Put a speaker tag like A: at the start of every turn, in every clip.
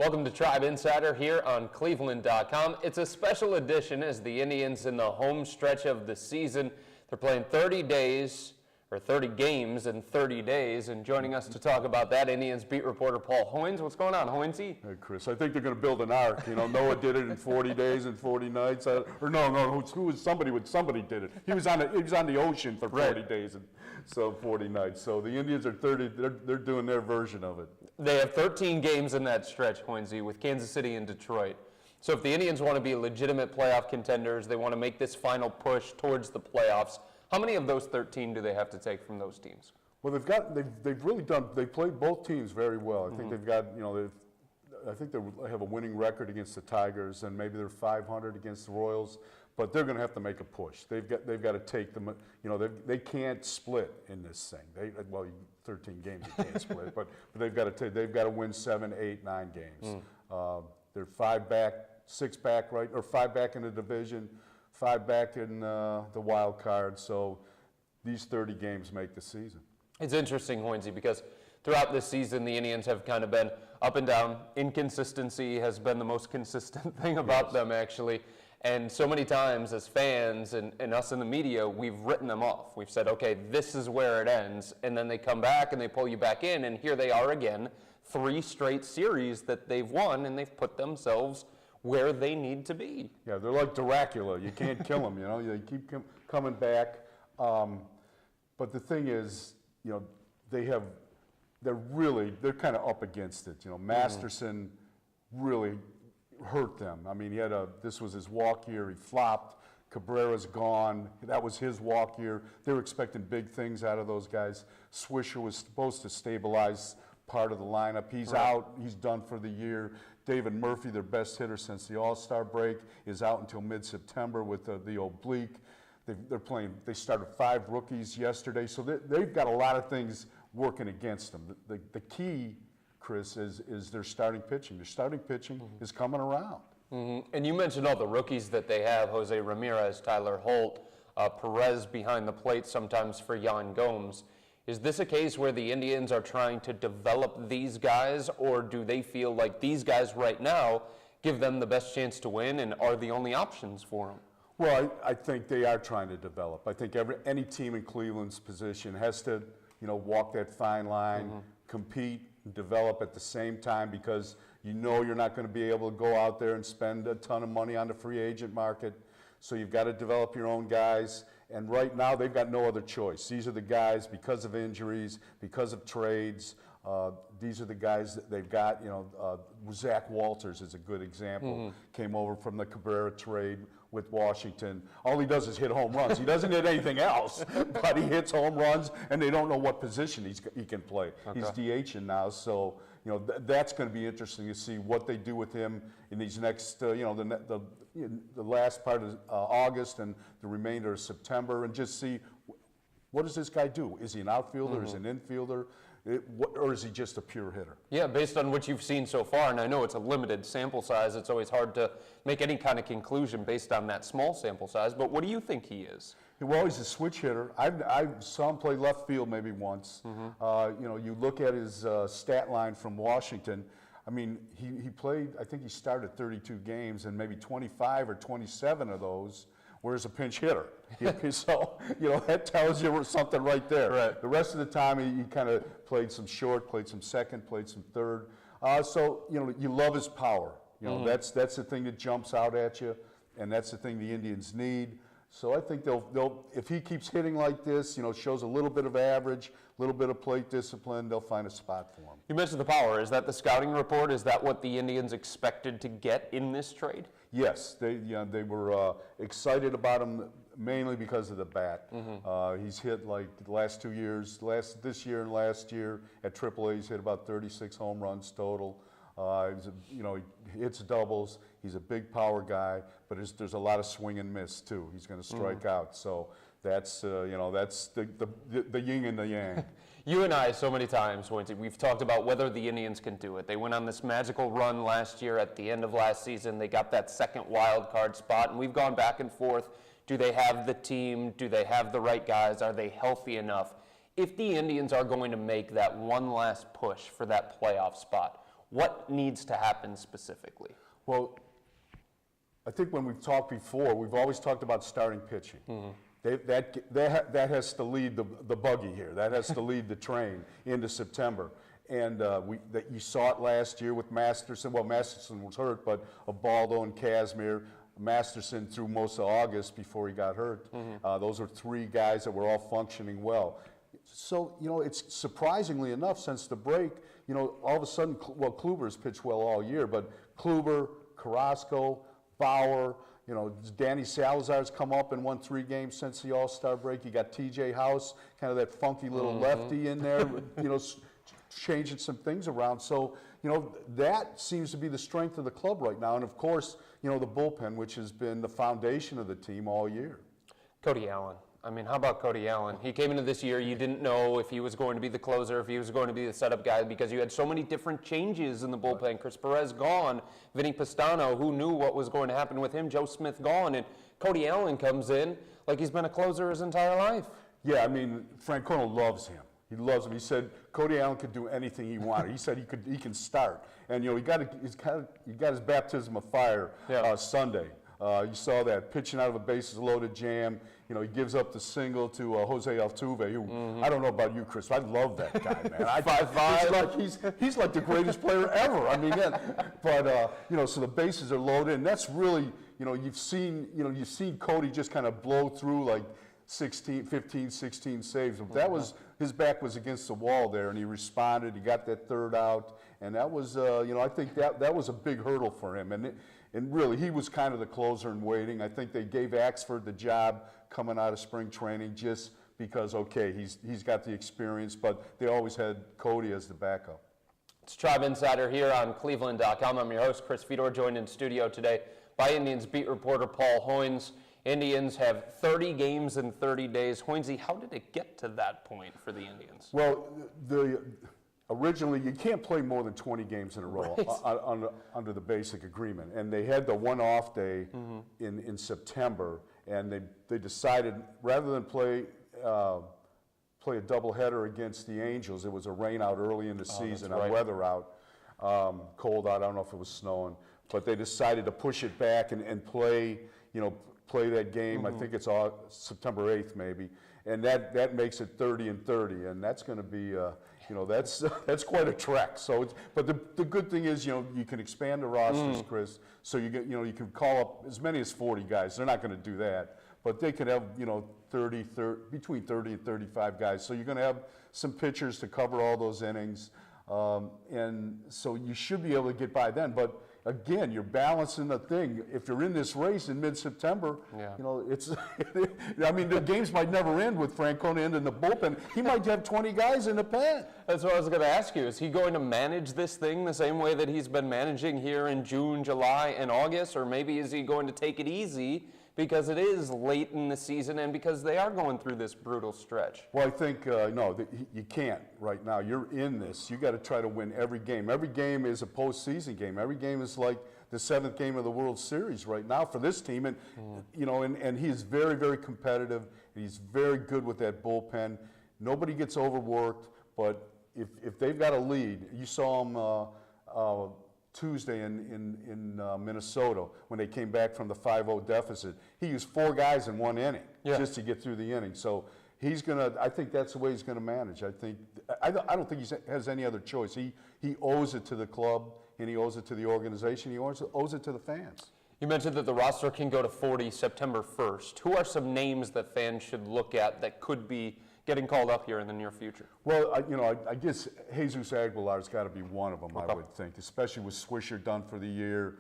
A: Welcome to Tribe Insider here on cleveland.com. It's a special edition as the Indians in the home stretch of the season. They're playing 30 games in 30 days, and joining us to talk about that, Indians beat reporter Paul Hoynes. What's going on, Hoynesy?
B: Hey, Chris, I think they're going to build an ark. You know, Noah did it in 40 days and 40 nights. Somebody did it. He was on the ocean for 40 days and 40 nights. So the Indians are 30. They're doing their version of it.
A: They have 13 games in that stretch, Hoynesy, with Kansas City and Detroit. So if the Indians want to be legitimate playoff contenders, they want to make this final push towards the playoffs. How many of those 13 do they have to take from those teams?
B: Well, they played both teams very well. I think they've got, I think they have a winning record against the Tigers, and maybe they're 500 against the Royals, but they're going to have to make a push. They've got to take them, they can't split in this thing. 13 games you can't split, but they've got to win 7, 8, 9 games. They're 5 back, 6 back, right, or 5 back in the division, 5 back in the wild card, so these 30 games make the season.
A: It's interesting, Hoynesy, because throughout this season, the Indians have kind of been up and down. Inconsistency has been the most consistent thing about them, actually. And so many times as fans and us in the media, we've written them off. We've said, okay, this is where it ends. And then they come back and they pull you back in, and here they are again, 3 straight series that they've won, and they've put themselves where they need to be.
B: Yeah, they're like Dracula. You can't kill them, They keep coming back. But the thing is, they're kind of up against it. Masterson really hurt them. I mean, this was his walk year. He flopped. Cabrera's gone. That was his walk year. They were expecting big things out of those guys. Swisher was supposed to stabilize part of the lineup. He's out. He's done for the year. David Murphy, their best hitter since the All-Star break, is out until mid-September with the oblique. They started 5 rookies yesterday, so they've got a lot of things working against them. The key, Chris, is their starting pitching. Their starting pitching is coming around.
A: And you mentioned all the rookies that they have: Jose Ramirez, Tyler Holt, Perez behind the plate sometimes for Yan Gomes. Is this a case where the Indians are trying to develop these guys, or do they feel like these guys right now give them the best chance to win and are the only options for them?
B: Well, I think they are trying to develop. I think any team in Cleveland's position has to, walk that fine line, compete, and develop at the same time, because you're not going to be able to go out there and spend a ton of money on the free agent market. So you've got to develop your own guys. And right now, they've got no other choice. These are the guys, because of injuries, because of trades, these are the guys that they've got. Zach Walters is a good example. Came over from the Cabrera trade with Washington. All he does is hit home runs. He doesn't hit anything else, but he hits home runs, and they don't know what position he can play. Okay. He's DHing now, so that's going to be interesting to see what they do with him in these next, the last part of August and the remainder of September, and just see what does this guy do? Is he an outfielder? Is he an infielder? Or is he just a pure hitter? Yeah,
A: based on what you've seen so far, and I know it's a limited sample size, it's always hard to make any kind of conclusion based on that small sample size, but what do you think he is?
B: Well, he's a switch hitter. I saw him play left field maybe once. You look at his stat line from Washington. I mean, he played, I think he started 32 games, and maybe 25 or 27 of those were as a pinch hitter. So, that tells you something right there.
A: Right.
B: The rest of the time, he kind of played some short, played some second, played some third. So, you love his power. That's the thing that jumps out at you, and that's the thing the Indians need. So I think they'll if he keeps hitting like this, shows a little bit of average, a little bit of plate discipline, they'll find a spot for him.
A: You mentioned the power. Is that the scouting report? Is that what the Indians expected to get in this trade?
B: Yes, they were excited about him mainly because of the bat. He's hit like the last 2 years, this year and last year at AAA, he's hit about 36 home runs total. He hits doubles. He's a big power guy, but there's a lot of swing and miss too. He's going to strike out, so that's that's the yin and the yang.
A: You and I, so many times, we've talked about whether the Indians can do it. They went on this magical run last year at the end of last season. They got that second wild card spot, and we've gone back and forth. Do they have the team? Do they have the right guys? Are they healthy enough? If the Indians are going to make that one last push for that playoff spot, What needs to happen specifically?
B: Well, I think when we've talked before, we've always talked about starting pitching. That has to lead the buggy here. That has to lead the train into September. And you saw it last year with Masterson. Well, Masterson was hurt, but Ubaldo and Kazmir. Masterson through most of August before he got hurt. Those are three guys that were all functioning well. So, it's surprisingly enough, since the break, all of a sudden, well, Kluber's pitched well all year, but Kluber, Carrasco, Bauer, Danny Salazar's come up and won 3 games since the All-Star break. You got TJ House, kind of that funky little lefty in there, changing some things around. So, that seems to be the strength of the club right now. And of course, the bullpen, which has been the foundation of the team all year.
A: Cody Allen. I mean, how about Cody Allen? He came into this year, you didn't know if he was going to be the closer, if he was going to be the setup guy, because you had so many different changes in the bullpen. Chris Perez gone, Vinny Pastano, who knew what was going to happen with him, Joe Smith gone, and Cody Allen comes in like he's been a closer his entire life.
B: Yeah, I mean, Francona loves him. He loves him. He said Cody Allen could do anything he wanted. He said he can start, and he got his baptism of fire Sunday. You saw that pitching out of a bases loaded jam. He gives up the single to Jose Altuve, who I don't know about you, Chris. I love that guy, man. 5'5". He's like the greatest player ever. I mean, so the bases are loaded, and that's really you've seen Cody just kind of blow through like 15, 16 saves. That was his back was against the wall there, and he responded. He got that third out, and that was I think that was a big hurdle for him. And really, he was kind of the closer in waiting. I think they gave Axford the job coming out of spring training just because, okay, he's got the experience, but they always had Cody as the backup.
A: It's Tribe Insider here on cleveland.com. I'm your host, Chris-Fedor, joined in studio today by Indians beat reporter Paul Hoynes. Indians have 30 games in 30 days. Hoynesy, how did it get to that point for the Indians?
B: Well, originally, you can't play more than 20 games in a row under the basic agreement. And they had the one off day in September, and they decided rather than play a doubleheader against the Angels, it was a rain out early in the season, weather out, cold out, I don't know if it was snowing, but they decided to push it back and play that game. I think it's September 8th maybe, and that makes it 30 and 30, and that's going to be that's quite a trek. So, but the good thing is, you can expand the rosters, Chris. So you can call up as many as 40 guys. They're not going to do that, but they could have between 30 and 35 guys. So you're going to have some pitchers to cover all those innings, and so you should be able to get by then. But again, you're balancing the thing. If you're in this race in mid-September, it's. I mean, the games might never end with Francona in the bullpen. He might have 20 guys in the pen.
A: That's what I was going to ask you. Is he going to manage this thing the same way that he's been managing here in June, July, and August, or maybe is he going to take it easy because it is late in the season and because they are going through this brutal stretch?
B: Well, I think no, you can't right now. You're in this. You got to try to win every game. Every game is a postseason game. Every game is like the 7th game of the World Series right now for this team, and and he's very, very competitive. He's very good with that bullpen. Nobody gets overworked, but if they've got a lead, you saw him Tuesday in Minnesota when they came back from the 5-0 deficit. He used 4 guys in 1 inning just to get through the inning. So he's gonna. I think that's the way he's gonna manage. I don't think he has any other choice. He owes it to the club, and he owes it to the organization. He owes it to the fans.
A: You mentioned that the roster can go to 40 September 1st. Who are some names that fans should look at that could be getting called up here in the near future?
B: Well, I guess Jesus Aguilar's got to be one of them, I would think, especially with Swisher done for the year.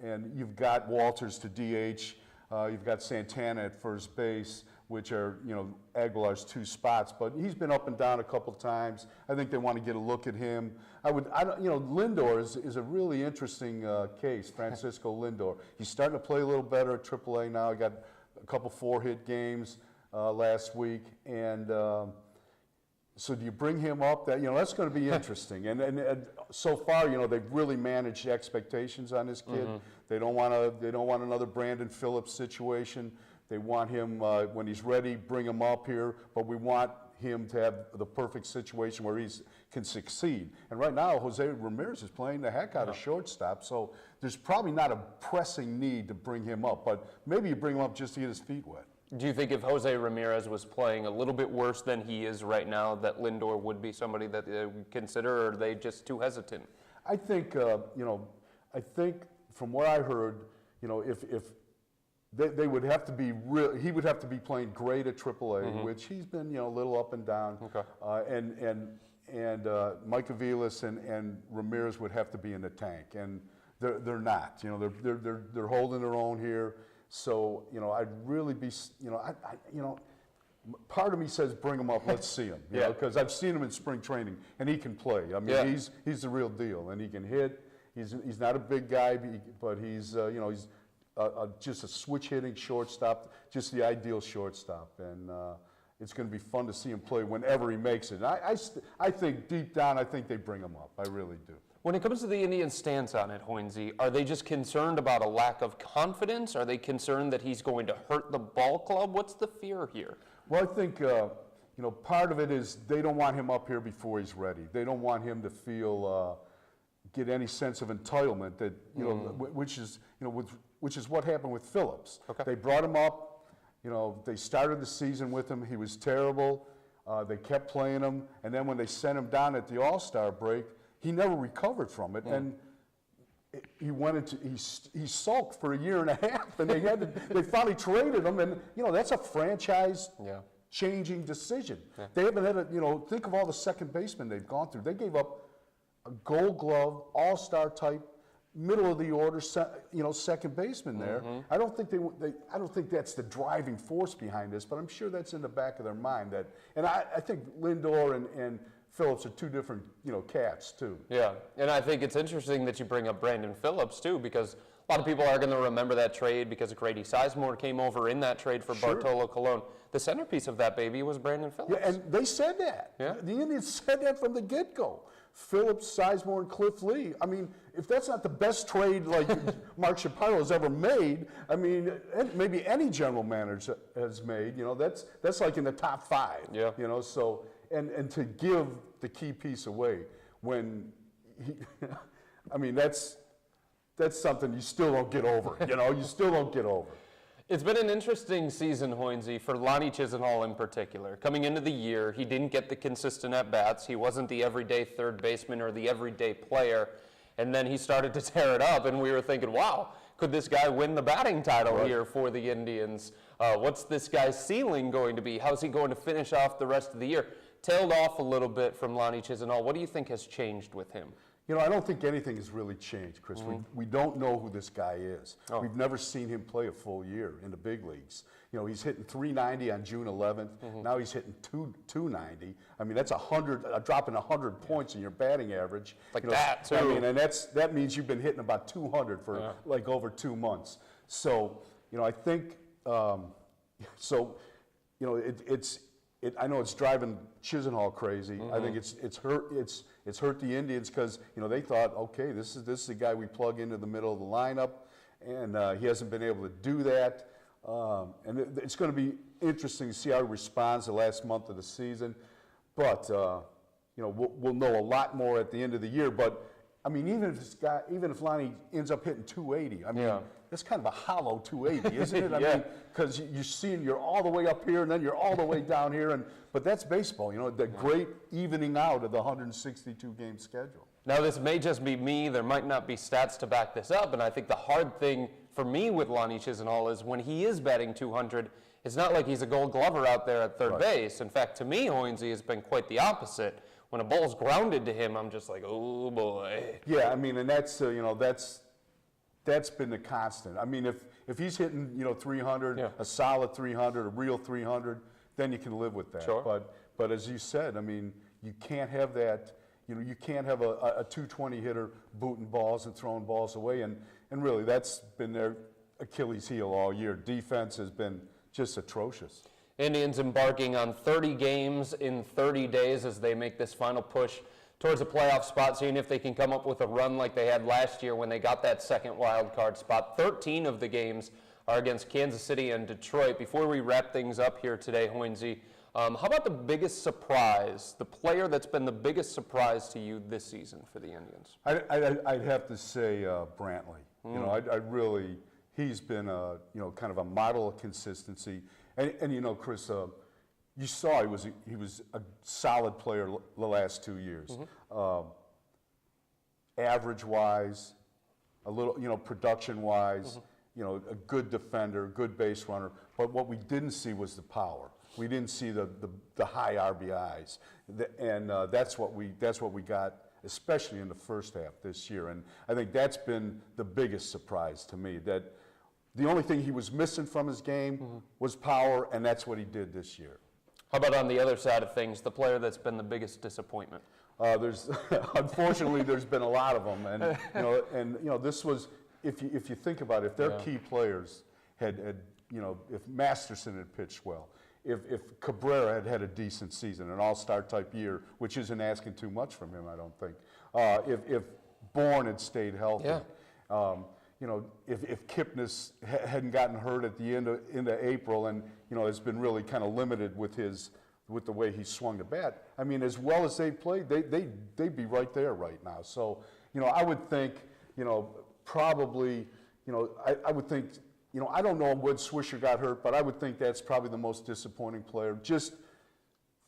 B: And you've got Walters to DH. You've got Santana at first base, which are, Aguilar's 2 spots. But he's been up and down a couple times. I think they want to get a look at him. Lindor is a really interesting case, Francisco Lindor. He's starting to play a little better at AAA now. He got a couple 4-hit games last week, and so do you bring him up? That's going to be interesting. And so far, they've really managed expectations on this kid. They don't want another Brandon Phillips situation. They want him when he's ready, bring him up here. But we want him to have the perfect situation where he can succeed. And right now, Jose Ramirez is playing the heck out of shortstop, so there's probably not a pressing need to bring him up, but maybe you bring him up just to get his feet wet.
A: Do you think if Jose Ramirez was playing a little bit worse than he is right now, that Lindor would be somebody that they would consider, or are they just too hesitant?
B: I think, I think from what I heard, if they would have to be he would have to be playing great at AAA, which he's been, a little up and down.
A: Okay.
B: And Mike Aviles and Ramirez would have to be in the tank, and they're not. They're holding their own here. So I'd really be, part of me says bring him up, let's see him, because I've seen him in spring training, and he can play. I mean, he's the real deal, and he can hit. He's not a big guy, but he's he's just a switch hitting shortstop, just the ideal shortstop, and it's going to be fun to see him play whenever he makes it. I think deep down, I think they bring him up. I really do.
A: When it comes to the Indians' stance on it, Hoynesy, are they just concerned about a lack of confidence? Are they concerned that he's going to hurt the ball club? What's the fear here?
B: Well, I think part of it is they don't want him up here before he's ready. They don't want him to feel get any sense of entitlement that which is what happened with Phillips.
A: Okay.
B: They brought him up. They started the season with him. He was terrible. They kept playing him, and then when they sent him down at the All-Star break, he never recovered from it, and he went into he sulked for a year and a half, and they finally traded him, and that's a franchise changing decision. They haven't had think of all the second basemen they've gone through. They gave up a Gold Glove, All-Star type, middle of the order, second baseman there. I don't think I don't think that's the driving force behind this, but I'm sure that's in the back of their mind. And I think Lindor and Phillips are two different, cats too. Yeah,
A: and I think it's interesting that you bring up Brandon Phillips too, because a lot of people are going to remember that trade because Grady Sizemore came over in that trade for Bartolo Colon. The centerpiece of that baby was Brandon Phillips.
B: Yeah, and they said that. Yeah. The Indians said that from the get-go. Phillips, Sizemore, and Cliff Lee. I mean, if that's not the best trade like Mark Shapiro has ever made, I mean, maybe any general manager has made. That's like in the top 5.
A: Yeah.
B: So and to give the key piece away when I mean that's something you still don't get over. You still don't get over.
A: It's been an interesting season, Hoynesy, for Lonnie Chisenhall in particular. Coming into the year, he didn't get the consistent at-bats. He wasn't the everyday third baseman or the everyday player. And then he started to tear it up, and we were thinking, wow, could this guy win the batting title here for the Indians? What's this guy's ceiling going to be? How's he going to finish off the rest of the year? Tailed off a little bit from Lonnie Chisenhall. What do you think has changed with him?
B: I don't think anything has really changed, Chris. We don't know who this guy is. We've never seen him play a full year in the big leagues. He's hitting 390 on June 11th. Now he's hitting 290. I mean, that's a drop in 100 points in your batting average.
A: That, too.
B: I mean, and that means you've been hitting about 200 for like over 2 months. So, I think, I know it's driving Chisenhall crazy. I think it's hurt the Indians because they thought, okay, this is the guy we plug into the middle of the lineup, and he hasn't been able to do that. And it's going to be interesting to see how he responds the last month of the season. But we'll know a lot more at the end of the year. But I mean, even if Lonnie ends up hitting 280, I mean, that's kind of a hollow 280, isn't it? I mean, because you're all the way up here and then you're all the way down here, but that's baseball, the great evening out of the 162-game schedule.
A: Now, this may just be me. There might not be stats to back this up, and I think the hard thing for me with Lonnie Chisenhall is when he is batting 200, it's not like he's a Gold Glover out there at third base. In fact, to me, Hoynesy has been quite the opposite. When a ball's grounded to him, I'm just like, oh boy.
B: Yeah, I mean, and that's that's been the constant. I mean, if he's hitting 300, a solid 300, a real 300, then you can live with that.
A: Sure.
B: But as you said, I mean, you can't have that. You can't have a 220 hitter booting balls and throwing balls away, and really that's been their Achilles heel all year. Defense has been just atrocious.
A: Indians embarking on 30 games in 30 days as they make this final push towards a playoff spot, seeing if they can come up with a run like they had last year when they got that second wild card spot. 13 of the games are against Kansas City and Detroit. Before we wrap things up here today, Hoynesy, How about the biggest surprise, the player that's been the biggest surprise to you this season for the Indians?
B: I'd have to say Brantley. You know, I really, he's been kind of a model of consistency. And you know, Chris, you saw he was a solid player the last 2 years. Average-wise, a little, production-wise, a good defender, good base runner. But what we didn't see was the power. We didn't see the high RBIs, and that's what we got, especially in the first half this year. And I think that's been the biggest surprise to me. That the only thing he was missing from his game was power, and that's what he did this year.
A: How about on the other side of things, the player that's been the biggest disappointment?
B: There's unfortunately there's been a lot of them, and this was, if you think about it, if their key players had if Masterson had pitched well, if Cabrera had a decent season, an all-star type year, which isn't asking too much from him, I don't think. If Bourne had stayed healthy, if Kipnis hadn't gotten hurt at the end of April, and has been really kind of limited with the way he swung the bat. I mean, as well as they played, they'd be right there right now. So, I would think, probably, I would think, I don't know when Swisher got hurt, but I would think that's probably the most disappointing player. Just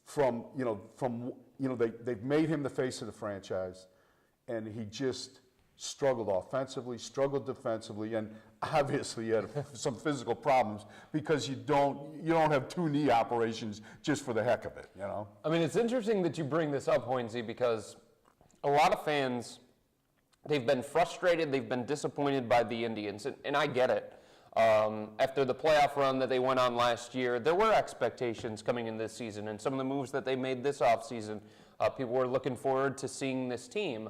B: from they've made him the face of the franchise, and he just struggled offensively, struggled defensively, and obviously he had some physical problems because you don't have 2 knee operations just for the heck of it,
A: I mean, it's interesting that you bring this up, Hoynesy, because a lot of fans, they've been frustrated, they've been disappointed by the Indians, and I get it. After the playoff run that they went on last year, there were expectations coming in this season, and some of the moves that they made this offseason, people were looking forward to seeing this team.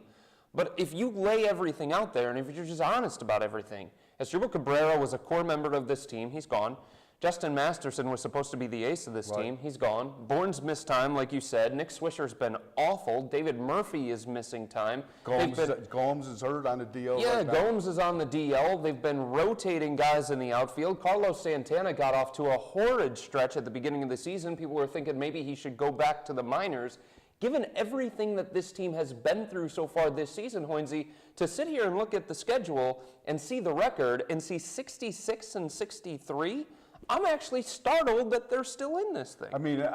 A: But if you lay everything out there, and if you're just honest about everything, Asdrubal Cabrera was a core member of this team, he's gone. Justin Masterson was supposed to be the ace of this team, he's gone. Bourne's missed time, like you said. Nick Swisher's been awful. David Murphy is missing time.
B: Gomes is hurt on the DL right now.
A: Gomes is on the DL. They've been rotating guys in the outfield. Carlos Santana got off to a horrid stretch at the beginning of the season. People were thinking maybe he should go back to the minors. Given everything that this team has been through so far this season, Hoynesy, to sit here and look at the schedule and see the record and see 66 and 63, I'm actually startled that they're still in this thing.
B: I mean,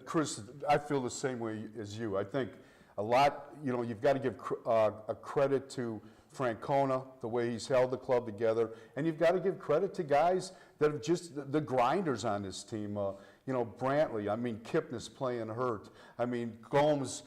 B: Chris, I feel the same way as you. I think a lot, you've got to give a credit to Francona, the way he's held the club together, and you've got to give credit to guys that are just the grinders on this team. Brantley, I mean, Kipnis playing hurt. I mean, Gomes,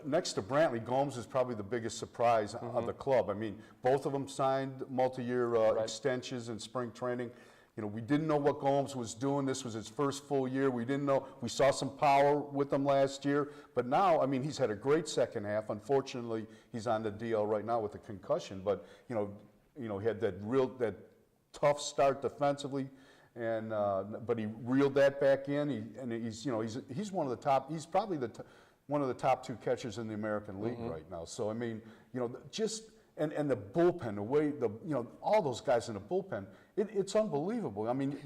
B: next to Brantley, Gomes is probably the biggest surprise of the club. I mean, both of them signed multi-year extensions in spring training. We didn't know what Gomes was doing. This was his first full year. We didn't know. We saw some power with him last year. But now, I mean, he's had a great second half. Unfortunately, he's on the DL right now with a concussion. But, he had that tough start defensively. And but he reeled that back in. He's one of the top. He's probably one of the top 2 catchers in the American League right now. So, I mean, just and the bullpen, the way all those guys in the bullpen, it's unbelievable. I mean,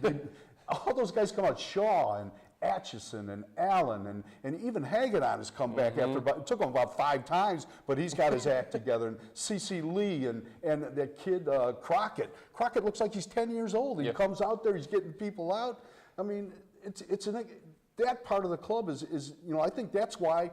B: all those guys come out, Shaw and Atchison and Allen and even Hagedorn has come back after it took him about 5 times, but he's got his act together. And C.C. Lee and that kid Crockett. Crockett looks like he's 10 years old. He comes out there, he's getting people out. I mean, that part of the club is I think that's why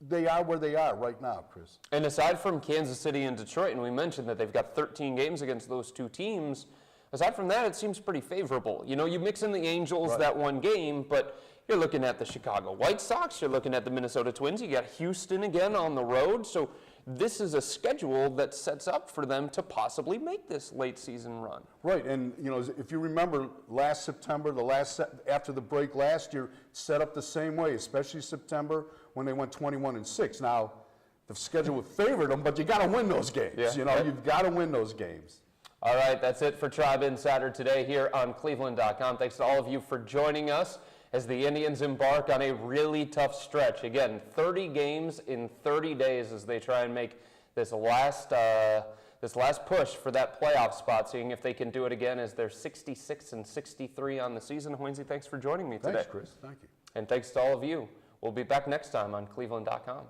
B: they are where they are right now, Chris.
A: And aside from Kansas City and Detroit, and we mentioned that they've got 13 games against those 2 teams, aside from that, it seems pretty favorable. You mix in the Angels that one game, but you're looking at the Chicago White Sox, you're looking at the Minnesota Twins, you got Houston again on the road, so this is a schedule that sets up for them to possibly make this late season run.
B: Right, and if you remember last September, after the break last year, set up the same way, especially September when they went 21-6. Now, the schedule favored them, but you got to win those games. You've got to win those games.
A: All right, that's it for Tribe Insider today here on cleveland.com. Thanks to all of you for joining us as the Indians embark on a really tough stretch. Again, 30 games in 30 days as they try and make this last this last push for that playoff spot, seeing if they can do it again as they're 66-63 on the season. Hoynesy, thanks for joining me today.
B: Thanks, Chris. Thank you.
A: And thanks to all of you. We'll be back next time on cleveland.com.